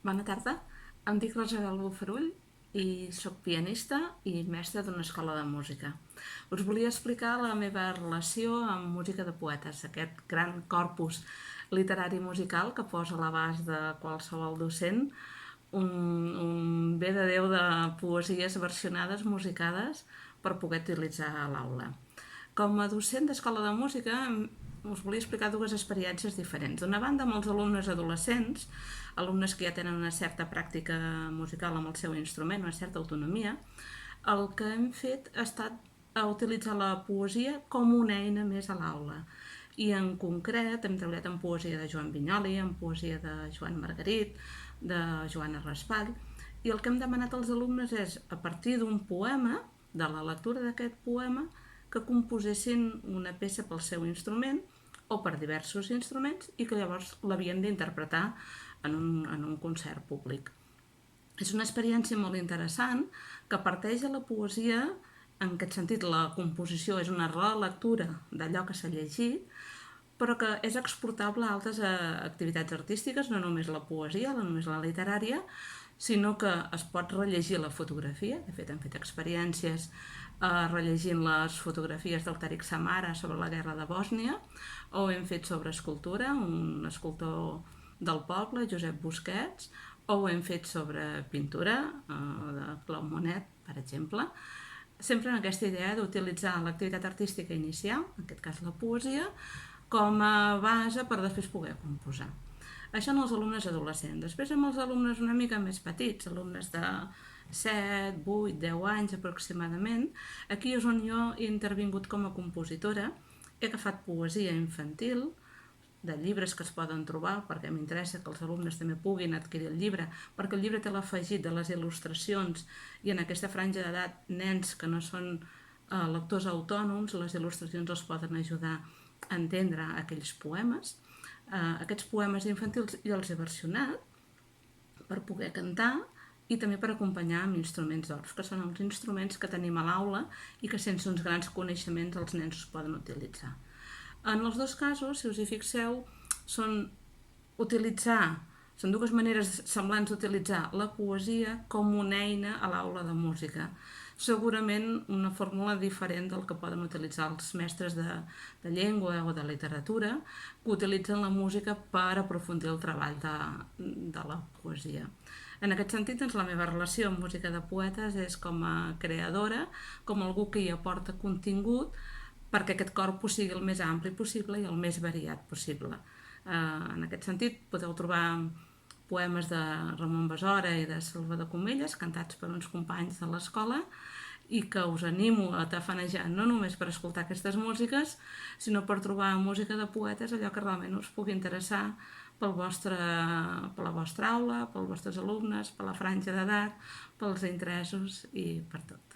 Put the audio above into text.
Bona tarda, em dic Rosabel Bofarull i sóc pianista i mestra d'una escola de música. Us volia explicar la meva relació amb música de poetes, aquest gran corpus literari musical que posa a l'abast de qualsevol docent un bé de Déu de poesies versionades, musicades, per poder utilitzar a l'aula. Com a docent d'escola de música us volia explicar dues experiències diferents. D'una banda, amb els alumnes adolescents, alumnes que ja tenen una certa pràctica musical amb el seu instrument, una certa autonomia, el que hem fet ha estat utilitzar la poesia com una eina més a l'aula. I en concret hem treballat en poesia de Joan Vinyoli, en poesia de Joan Margarit, de Joana Raspall, i el que hem demanat als alumnes és, a partir d'un poema, de la lectura d'aquest poema, que composessin una peça pel seu instrument o per diversos instruments i que llavors l'havien d'interpretar en un concert públic. És una experiència molt interessant que parteix de la poesia, en aquest sentit la composició és una relectura d'allò que s'ha llegit, però que és exportable a altres activitats artístiques, no només la poesia, no només la literària, sinó que es pot rellegir la fotografia. De fet, hem fet experiències rellegint les fotografies del Tariq Samara sobre la guerra de Bòsnia, o hem fet sobre escultura, un escultor del poble, Josep Busquets, o ho hem fet sobre pintura, de Claude Monet, per exemple, sempre en aquesta idea d'utilitzar l'activitat artística inicial, en aquest cas la poesia, com a base per després poder composar. Això en els alumnes adolescents. Després amb els alumnes una mica més petits, alumnes de 7, 8, 10 anys aproximadament, aquí és on jo he intervingut com a compositora, he agafat poesia infantil, de llibres que es poden trobar, perquè m'interessa que els alumnes també puguin adquirir el llibre, perquè el llibre té l'afegit de les il·lustracions i en aquesta franja d'edat nens que no són lectors autònoms, les il·lustracions els poden ajudar a entendre aquells poemes. Aquests poemes infantils jo els he versionat per poder cantar i també per acompanyar amb instruments d'ors, que són els instruments que tenim a l'aula i que sense uns grans coneixements els nens es poden utilitzar. En els dos casos, si us hi fixeu, són dues maneres semblants d'utilitzar la poesia com una eina a l'aula de música. Segurament una fórmula diferent del que poden utilitzar els mestres de llengua o de literatura, que utilitzen la música per aprofundir el treball de la poesia. En aquest sentit, doncs, la meva relació amb música de poetes és com a creadora, com algú que hi aporta contingut, perquè aquest corpus sigui el més ampli possible i el més variat possible. En aquest sentit, podeu trobar poemes de Ramon Besora i de Salvador Comelles, cantats per uns companys de l'escola, i que us animo a tafanejar no només per escoltar aquestes músiques, sinó per trobar música de poetes, allò que realment us pugui interessar per la vostra aula, pels vostres alumnes, per la franja d'edat, pels interessos i per tot.